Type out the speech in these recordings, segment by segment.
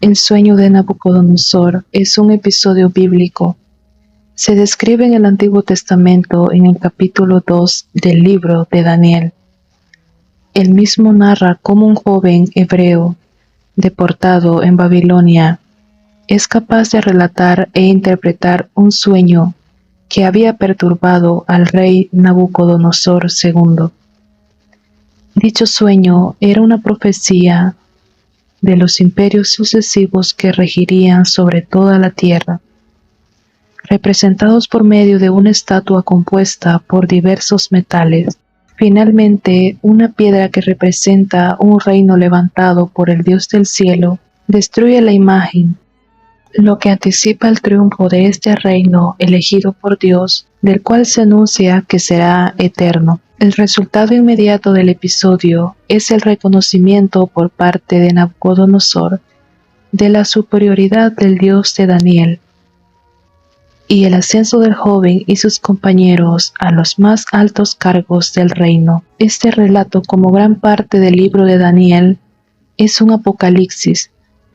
El sueño de Nabucodonosor es un episodio bíblico. Se describe en el Antiguo Testamento en el capítulo 2 del libro de Daniel. El mismo narra cómo un joven hebreo, deportado en Babilonia, es capaz de relatar e interpretar un sueño que había perturbado al rey Nabucodonosor II. Dicho sueño era una profecía de los imperios sucesivos que regirían sobre toda la tierra, representados por medio de una estatua compuesta por diversos metales. Finalmente, una piedra que representa un reino levantado por el Dios del cielo destruye la imagen, lo que anticipa el triunfo de este reino elegido por Dios, del cual se anuncia que será eterno. El resultado inmediato del episodio es el reconocimiento por parte de Nabucodonosor de la superioridad del Dios de Daniel y el ascenso del joven y sus compañeros a los más altos cargos del reino. Este relato, como gran parte del libro de Daniel, es un apocalipsis,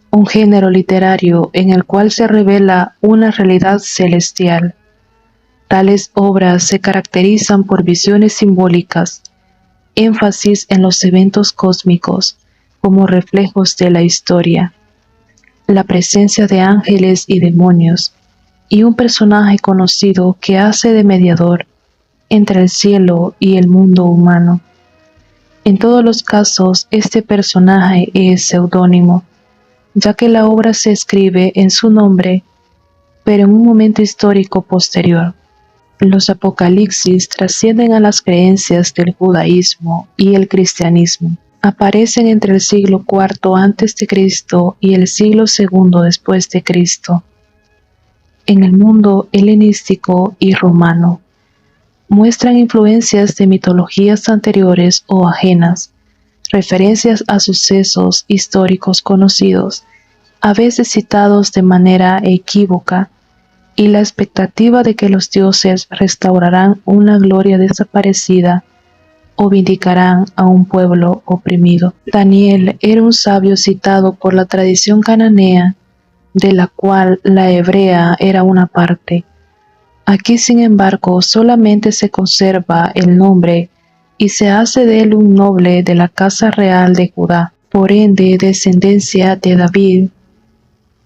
un género literario en el cual se revela una realidad celestial. Tales obras se caracterizan por visiones simbólicas, énfasis en los eventos cósmicos como reflejos de la historia, la presencia de ángeles y demonios, y un personaje conocido que hace de mediador entre el cielo y el mundo humano. En todos los casos, este personaje es seudónimo, ya que la obra se escribe en su nombre, pero en un momento histórico posterior. Los apocalipsis trascienden a las creencias del judaísmo y el cristianismo. Aparecen entre el siglo IV a.C. y el siglo II después de Cristo. En el mundo helenístico y romano, muestran influencias de mitologías anteriores o ajenas, referencias a sucesos históricos conocidos, a veces citados de manera equívoca, y la expectativa de que los dioses restaurarán una gloria desaparecida o vindicarán a un pueblo oprimido. Daniel era un sabio citado por la tradición cananea, de la cual la hebrea era una parte. Aquí, sin embargo, solamente se conserva el nombre y se hace de él un noble de la casa real de Judá, por ende descendencia de David,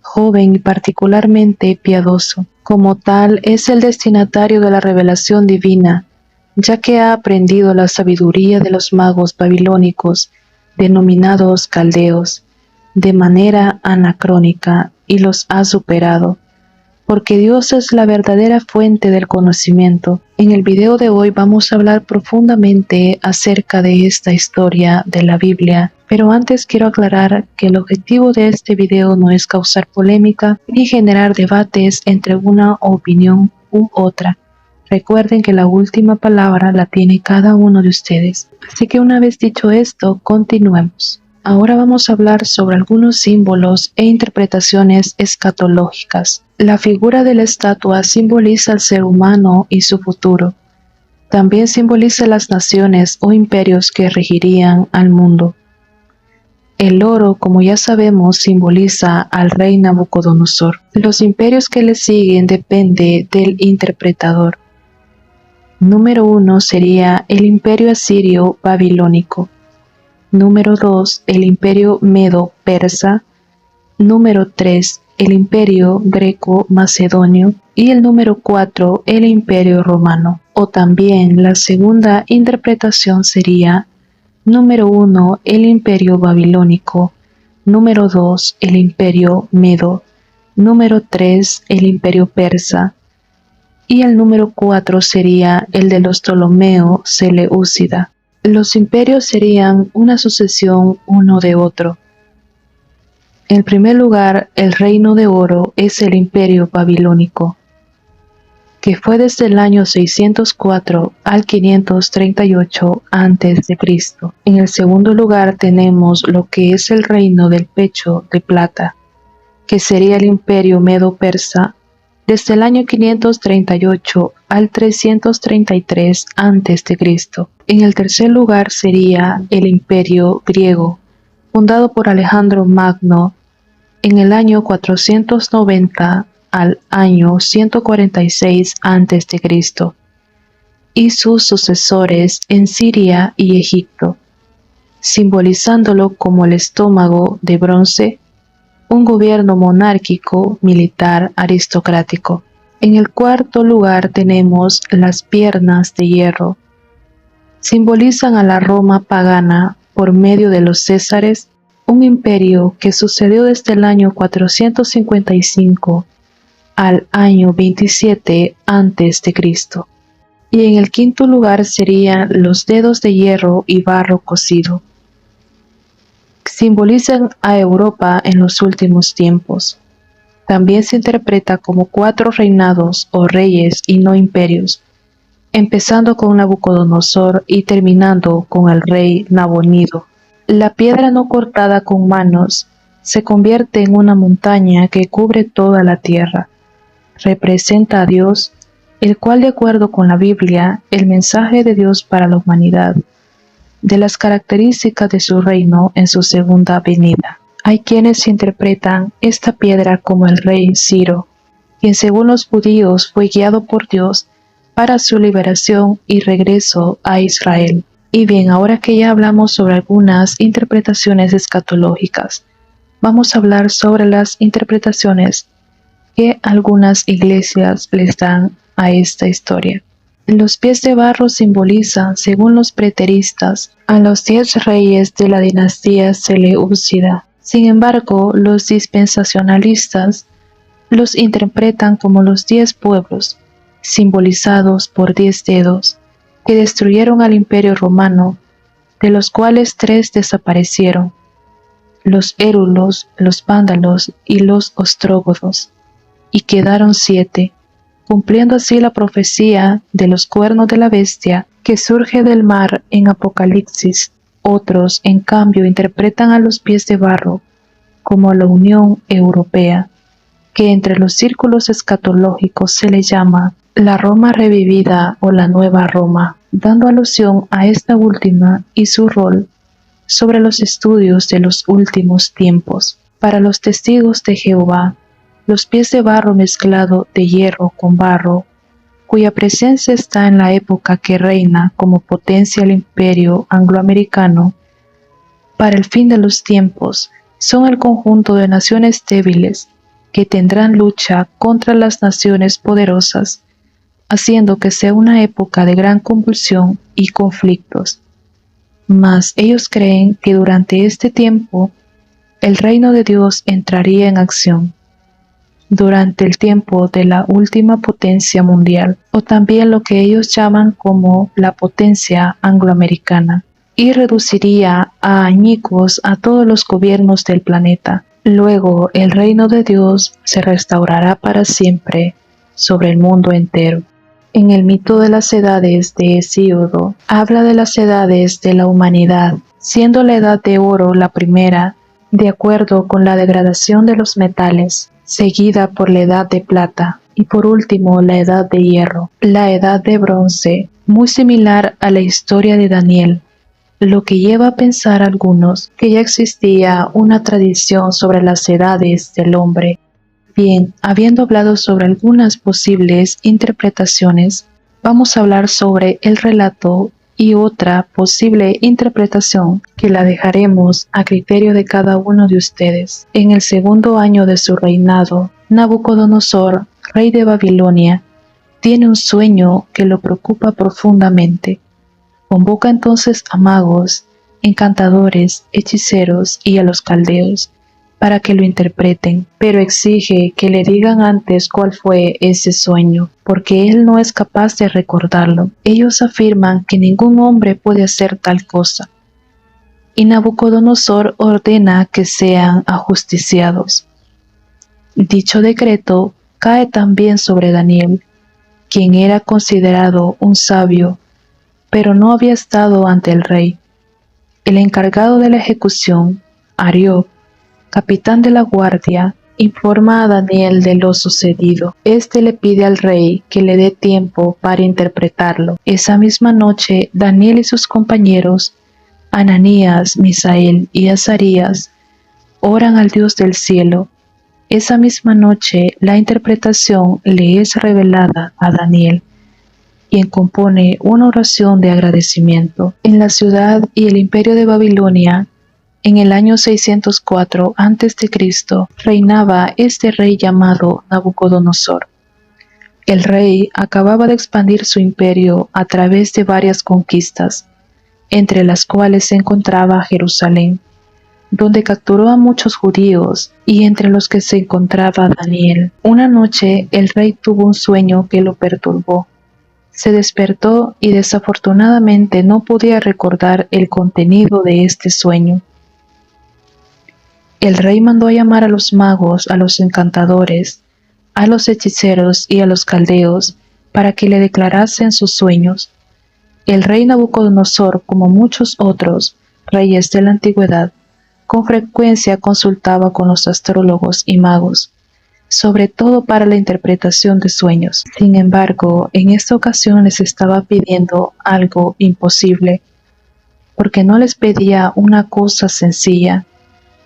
joven y particularmente piadoso. Como tal, es el destinatario de la revelación divina, ya que ha aprendido la sabiduría de los magos babilónicos, denominados caldeos, de manera anacrónica, y los ha superado, porque Dios es la verdadera fuente del conocimiento. En el video de hoy vamos a hablar profundamente acerca de esta historia de la Biblia, pero antes quiero aclarar que el objetivo de este video no es causar polémica ni generar debates entre una opinión u otra. Recuerden que la última palabra la tiene cada uno de ustedes. Así que una vez dicho esto, continuemos. Ahora vamos a hablar sobre algunos símbolos e interpretaciones escatológicas. La figura de la estatua simboliza al ser humano y su futuro. También simboliza las naciones o imperios que regirían al mundo. El oro, como ya sabemos, simboliza al rey Nabucodonosor. Los imperios que le siguen dependen del interpretador. Número 1 sería el imperio asirio babilónico. Número 2, el imperio medo-persa. Número 3, el imperio greco-macedonio. Y el número 4, el imperio romano. O también la segunda interpretación sería: número 1, el imperio babilónico. Número 2, el imperio medo. Número 3, el imperio persa. Y el número 4 sería el de los Ptolomeo Seleucida. Los imperios serían una sucesión uno de otro. En primer lugar, el reino de oro es el imperio babilónico, que fue desde el año 604 al 538 a.C. En el segundo lugar tenemos lo que es el reino del pecho de plata, que sería el imperio medo-persa, desde el año 538 al 333 a.C. En el tercer lugar sería el imperio griego, fundado por Alejandro Magno en el año 490 al año 146 a.C., y sus sucesores en Siria y Egipto, simbolizándolo como el estómago de bronce, un gobierno monárquico, militar, aristocrático. En el cuarto lugar tenemos las piernas de hierro. Simbolizan a la Roma pagana por medio de los Césares, un imperio que sucedió desde el año 455 al año 27 a.C. Y en el quinto lugar serían los dedos de hierro y barro cocido. Simbolizan a Europa en los últimos tiempos. También se interpreta como 4 reinados o reyes y no imperios, empezando con Nabucodonosor y terminando con el rey Nabonido. La piedra no cortada con manos se convierte en una montaña que cubre toda la tierra. Representa a Dios, el cual, de acuerdo con la Biblia, el mensaje de Dios para la humanidad, de las características de su reino en su segunda venida. Hay quienes interpretan esta piedra como el rey Ciro, quien según los judíos fue guiado por Dios para su liberación y regreso a Israel. Y bien, ahora que ya hablamos sobre algunas interpretaciones escatológicas, vamos a hablar sobre las interpretaciones que algunas iglesias les dan a esta historia. Los pies de barro simbolizan, según los preteristas, a los 10 reyes de la dinastía Seleucida. Sin embargo, los dispensacionalistas los interpretan como los 10 pueblos, simbolizados por 10 dedos, que destruyeron al Imperio Romano, de los cuales 3 desaparecieron: los érulos, los vándalos y los ostrógodos, y quedaron 7, cumpliendo así la profecía de los cuernos de la bestia que surge del mar en Apocalipsis. Otros, en cambio, interpretan a los pies de barro como la Unión Europea, que entre los círculos escatológicos se le llama la Roma revivida o la Nueva Roma, dando alusión a esta última y su rol sobre los estudios de los últimos tiempos. Para los testigos de Jehová, los pies de barro mezclado de hierro con barro, cuya presencia está en la época que reina como potencia el imperio angloamericano, para el fin de los tiempos, son el conjunto de naciones débiles que tendrán lucha contra las naciones poderosas, haciendo que sea una época de gran convulsión y conflictos. Mas ellos creen que durante este tiempo el reino de Dios entraría en acción, durante el tiempo de la última potencia mundial, o también lo que ellos llaman como la potencia angloamericana, y reduciría a añicos a todos los gobiernos del planeta. Luego el reino de Dios se restaurará para siempre sobre el mundo entero. En el mito de las edades de Hesíodo, habla de las edades de la humanidad, siendo la edad de oro la primera, de acuerdo con la degradación de los metales, seguida por la edad de plata y por último la edad de hierro, la edad de bronce, muy similar a la historia de Daniel, lo que lleva a pensar a algunos que ya existía una tradición sobre las edades del hombre. Bien, habiendo hablado sobre algunas posibles interpretaciones, vamos a hablar sobre el relato y otra posible interpretación que la dejaremos a criterio de cada uno de ustedes. En el segundo año de su reinado, Nabucodonosor, rey de Babilonia, tiene un sueño que lo preocupa profundamente. Convoca entonces a magos, encantadores, hechiceros y a los caldeos para que lo interpreten, pero exige que le digan antes cuál fue ese sueño, porque él no es capaz de recordarlo. Ellos afirman que ningún hombre puede hacer tal cosa, y Nabucodonosor ordena que sean ajusticiados. Dicho decreto cae también sobre Daniel, quien era considerado un sabio, pero no había estado ante el rey. El encargado de la ejecución, Arioc, capitán de la guardia, informa a Daniel de lo sucedido. Este le pide al rey que le dé tiempo para interpretarlo. Esa misma noche, Daniel y sus compañeros, Ananías, Misael y Azarías, oran al Dios del cielo. Esa misma noche la interpretación le es revelada a Daniel, quien compone una oración de agradecimiento. En la ciudad y el imperio de Babilonia, en el año 604 a.C., reinaba este rey llamado Nabucodonosor. El rey acababa de expandir su imperio a través de varias conquistas, entre las cuales se encontraba Jerusalén, donde capturó a muchos judíos y entre los que se encontraba Daniel. Una noche el rey tuvo un sueño que lo perturbó. Se despertó y desafortunadamente no podía recordar el contenido de este sueño. El rey mandó a llamar a los magos, a los encantadores, a los hechiceros y a los caldeos para que le declarasen sus sueños. El rey Nabucodonosor, como muchos otros reyes de la antigüedad, con frecuencia consultaba con los astrólogos y magos, sobre todo para la interpretación de sueños. Sin embargo, en esta ocasión les estaba pidiendo algo imposible, porque no les pedía una cosa sencilla,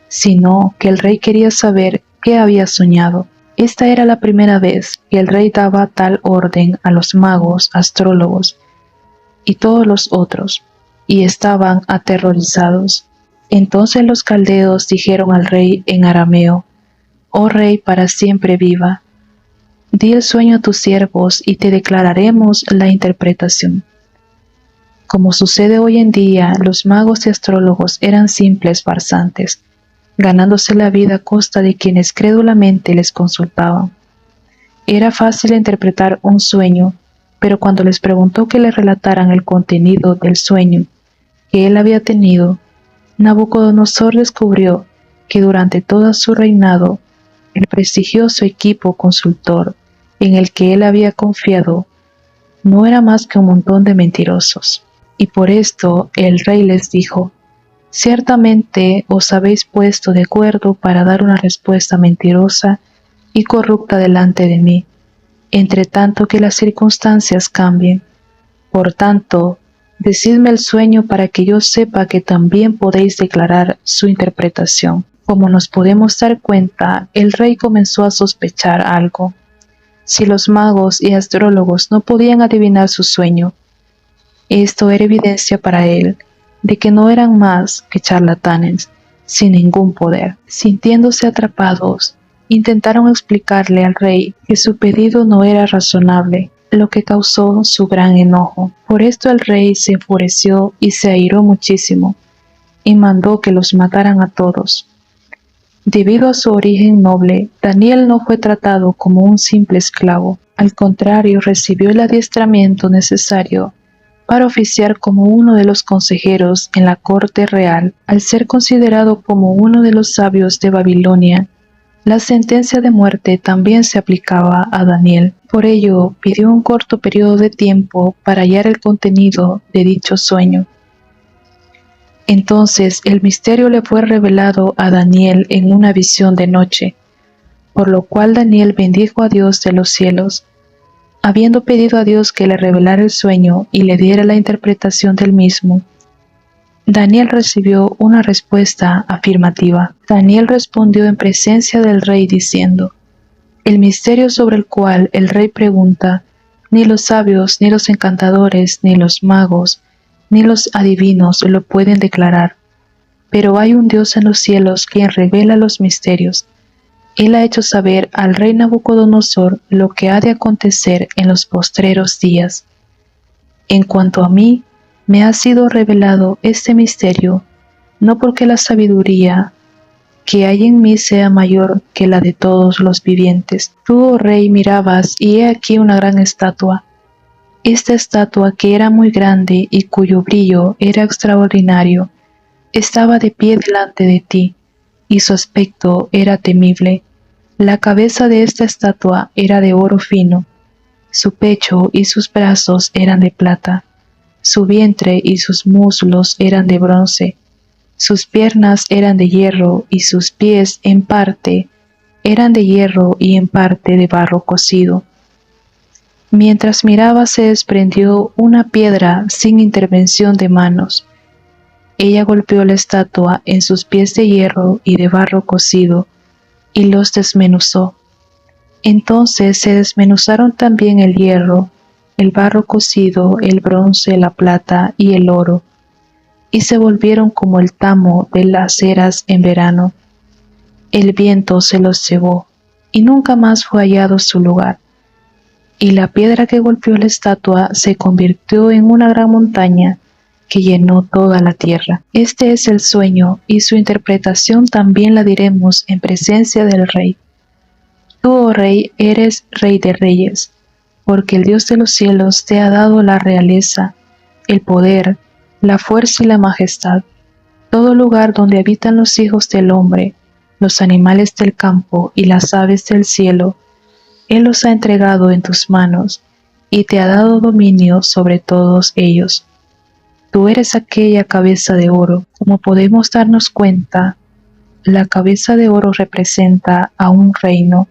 sino que el rey quería saber qué había soñado. Esta era la primera vez que el rey daba tal orden a los magos, astrólogos y todos los otros, y estaban aterrorizados. Entonces los caldeos dijeron al rey en arameo: «Oh rey, para siempre viva, di el sueño a tus siervos y te declararemos la interpretación». Como sucede hoy en día, los magos y astrólogos eran simples farsantes, ganándose la vida a costa de quienes crédulamente les consultaban. Era fácil interpretar un sueño, pero cuando les preguntó que le relataran el contenido del sueño que él había tenido, Nabucodonosor descubrió que durante todo su reinado, el prestigioso equipo consultor en el que él había confiado no era más que un montón de mentirosos. Y por esto el rey les dijo: «Ciertamente os habéis puesto de acuerdo para dar una respuesta mentirosa y corrupta delante de mí, entre tanto que las circunstancias cambien. Por tanto, decidme el sueño para que yo sepa que también podéis declarar su interpretación». Como nos podemos dar cuenta, el rey comenzó a sospechar algo. Si los magos y astrólogos no podían adivinar su sueño, esto era evidencia para él de que no eran más que charlatanes, sin ningún poder. Sintiéndose atrapados, intentaron explicarle al rey que su pedido no era razonable, lo que causó su gran enojo. Por esto el rey se enfureció y se airó muchísimo, y mandó que los mataran a todos. Debido a su origen noble, Daniel no fue tratado como un simple esclavo. Al contrario, recibió el adiestramiento necesario para oficiar como uno de los consejeros en la corte real. Al ser considerado como uno de los sabios de Babilonia, la sentencia de muerte también se aplicaba a Daniel. Por ello, pidió un corto periodo de tiempo para hallar el contenido de dicho sueño. Entonces el misterio le fue revelado a Daniel en una visión de noche, por lo cual Daniel bendijo a Dios de los cielos. Habiendo pedido a Dios que le revelara el sueño y le diera la interpretación del mismo, Daniel recibió una respuesta afirmativa. Daniel respondió en presencia del rey diciendo: «El misterio sobre el cual el rey pregunta, ni los sabios, ni los encantadores, ni los magos, ni los adivinos lo pueden declarar, pero hay un Dios en los cielos quien revela los misterios. Él ha hecho saber al rey Nabucodonosor lo que ha de acontecer en los postreros días. En cuanto a mí, me ha sido revelado este misterio, no porque la sabiduría que hay en mí sea mayor que la de todos los vivientes. Tú, oh rey, mirabas, y he aquí una gran estatua. Esta estatua, que era muy grande y cuyo brillo era extraordinario, estaba de pie delante de ti, y su aspecto era temible. La cabeza de esta estatua era de oro fino, su pecho y sus brazos eran de plata, su vientre y sus muslos eran de bronce, sus piernas eran de hierro y sus pies en parte eran de hierro y en parte de barro cocido. Mientras miraba se desprendió una piedra sin intervención de manos, ella golpeó la estatua en sus pies de hierro y de barro cocido, y los desmenuzó. Entonces se desmenuzaron también el hierro, el barro cocido, el bronce, la plata y el oro, y se volvieron como el tamo de las eras en verano. El viento se los llevó, y nunca más fue hallado su lugar. Y la piedra que golpeó la estatua se convirtió en una gran montaña que llenó toda la tierra. Este es el sueño, y su interpretación también la diremos en presencia del Rey. Tú, oh Rey, eres Rey de reyes, porque el Dios de los cielos te ha dado la realeza, el poder, la fuerza y la majestad. Todo lugar donde habitan los hijos del hombre, los animales del campo y las aves del cielo, Él los ha entregado en tus manos, y te ha dado dominio sobre todos ellos. Tú eres aquella cabeza de oro. Como podemos darnos cuenta, la cabeza de oro representa a un reino,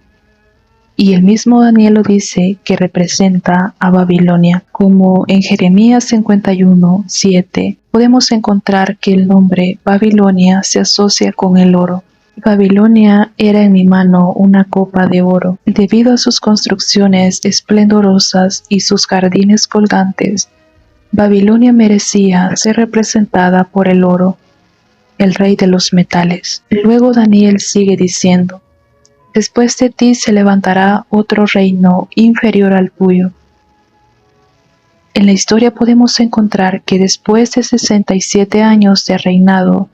y el mismo Daniel lo dice que representa a Babilonia. Como en Jeremías 51:7, podemos encontrar que el nombre Babilonia se asocia con el oro. Babilonia era en mi mano una copa de oro. Debido a sus construcciones esplendorosas y sus jardines colgantes, Babilonia merecía ser representada por el oro, el rey de los metales. Luego Daniel sigue diciendo: después de ti se levantará otro reino inferior al tuyo. En la historia podemos encontrar que después de 67 años de reinado,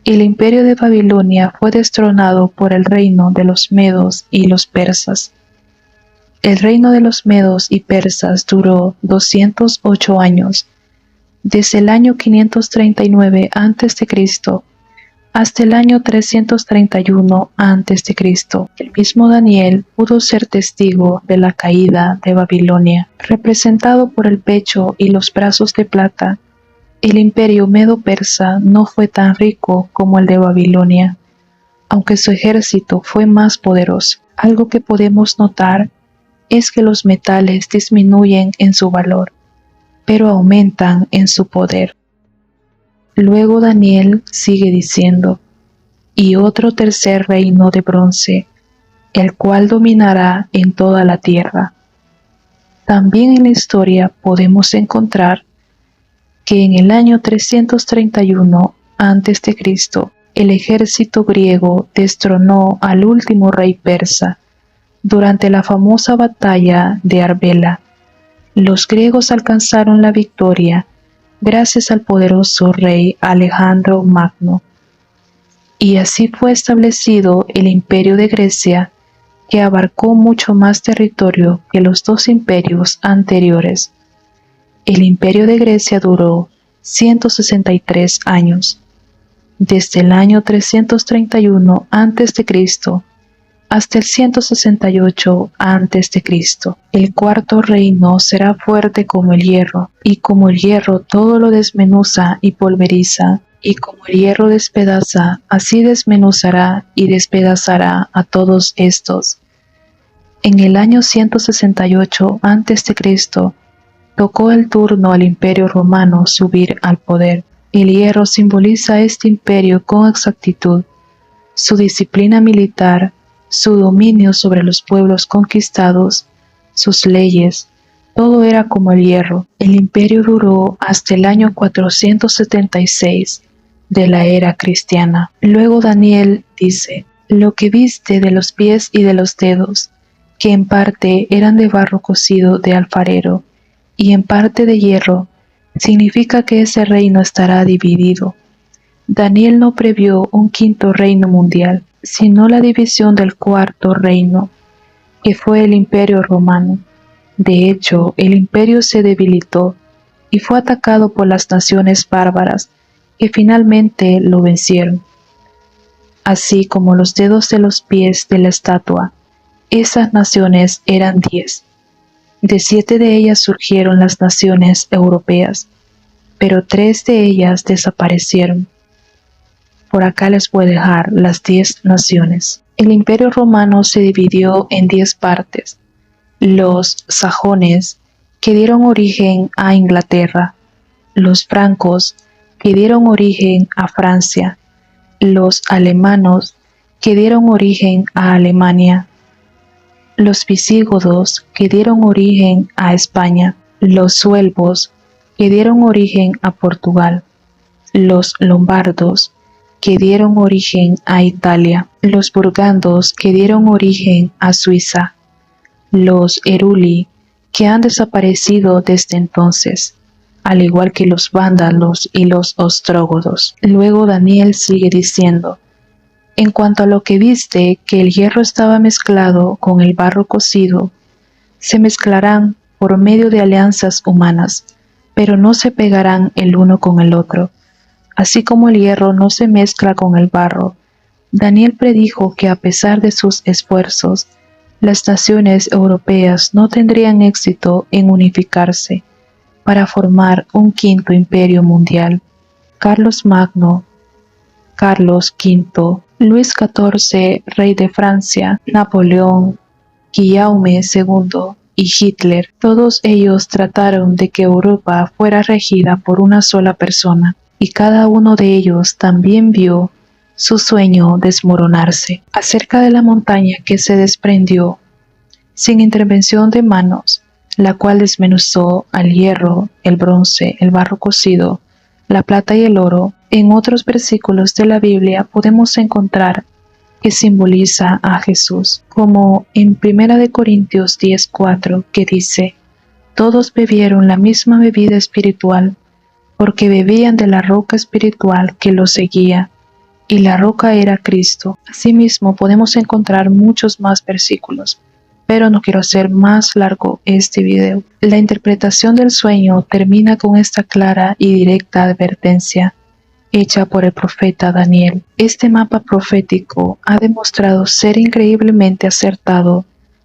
el imperio de Babilonia fue destronado por el reino de los medos y los persas. El reino de los medos y persas duró 208 años, desde el año 539 a.C. hasta el año 331 a.C. El mismo Daniel pudo ser testigo de la caída de Babilonia. Representado por el pecho y los brazos de plata, el imperio medo-persa no fue tan rico como el de Babilonia, aunque su ejército fue más poderoso. Algo que podemos notar es que los metales disminuyen en su valor, pero aumentan en su poder. Luego Daniel sigue diciendo: y otro tercer reino de bronce, el cual dominará en toda la tierra. También en la historia podemos encontrar que en el año 331 a.C., el ejército griego destronó al último rey persa durante la famosa batalla de Arbela. Los griegos alcanzaron la victoria gracias al poderoso rey Alejandro Magno. Y así fue establecido el imperio de Grecia, que abarcó mucho más territorio que los dos imperios anteriores. El imperio de Grecia duró 163 años, desde el año 331 a.C. hasta el 168 a.C. El cuarto reino será fuerte como el hierro, y como el hierro todo lo desmenuza y pulveriza, y como el hierro despedaza, así desmenuzará y despedazará a todos estos. En el año 168 a.C., tocó el turno al imperio romano subir al poder. El hierro simboliza este imperio con exactitud, su disciplina militar, su dominio sobre los pueblos conquistados, sus leyes, todo era como el hierro. El imperio duró hasta el año 476 de la era cristiana. Luego Daniel dice: lo que viste de los pies y de los dedos, que en parte eran de barro cocido de alfarero, y en parte de hierro, significa que ese reino estará dividido. Daniel no previó un quinto reino mundial, sino la división del cuarto reino, que fue el imperio romano. De hecho, el imperio se debilitó y fue atacado por las naciones bárbaras, que finalmente lo vencieron. Así como los dedos de los pies de la estatua, esas naciones eran 10. De 7 de ellas surgieron las naciones europeas, pero 3 de ellas desaparecieron. Por acá les voy a dejar las 10 naciones. El imperio romano se dividió en 10 partes. Los sajones, que dieron origen a Inglaterra, los francos, que dieron origen a Francia, los alemanos, que dieron origen a Alemania, los visigodos, que dieron origen a España, los suevos, que dieron origen a Portugal, los lombardos, que dieron origen a Italia, los burgandos, que dieron origen a Suiza, los eruli, que han desaparecido desde entonces, al igual que los vándalos y los ostrógodos. Luego Daniel sigue diciendo: en cuanto a lo que viste, que el hierro estaba mezclado con el barro cocido, se mezclarán por medio de alianzas humanas, pero no se pegarán el uno con el otro. Así como el hierro no se mezcla con el barro, Daniel predijo que a pesar de sus esfuerzos, las naciones europeas no tendrían éxito en unificarse para formar un quinto imperio mundial. Carlos Magno, Carlos V, Luis XIV, rey de Francia, Napoleón, Guillaume II y Hitler, todos ellos trataron de que Europa fuera regida por una sola persona, y cada uno de ellos también vio su sueño desmoronarse. Acerca de la montaña que se desprendió, sin intervención de manos, la cual desmenuzó al hierro, el bronce, el barro cocido, la plata y el oro, en otros versículos de la Biblia podemos encontrar que simboliza a Jesús, como en 1 Corintios 10:4, que dice: todos bebieron la misma bebida espiritual, porque bebían de la roca espiritual que los seguía, y la roca era Cristo. Asimismo, podemos encontrar muchos más versículos, pero no quiero hacer más largo este video. La interpretación del sueño termina con esta clara y directa advertencia hecha por el profeta Daniel. Este mapa profético ha demostrado ser increíblemente acertado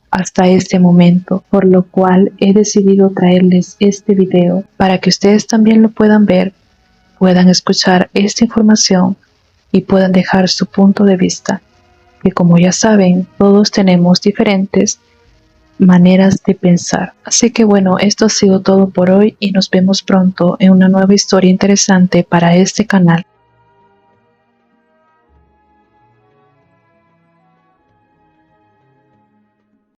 hasta este momento, por lo cual he decidido traerles este video para que ustedes también lo puedan ver, puedan escuchar esta información y puedan dejar su punto de vista, que como ya saben, todos tenemos diferentes maneras de pensar. Así que bueno, esto ha sido todo por hoy y nos vemos pronto en una nueva historia interesante para este canal.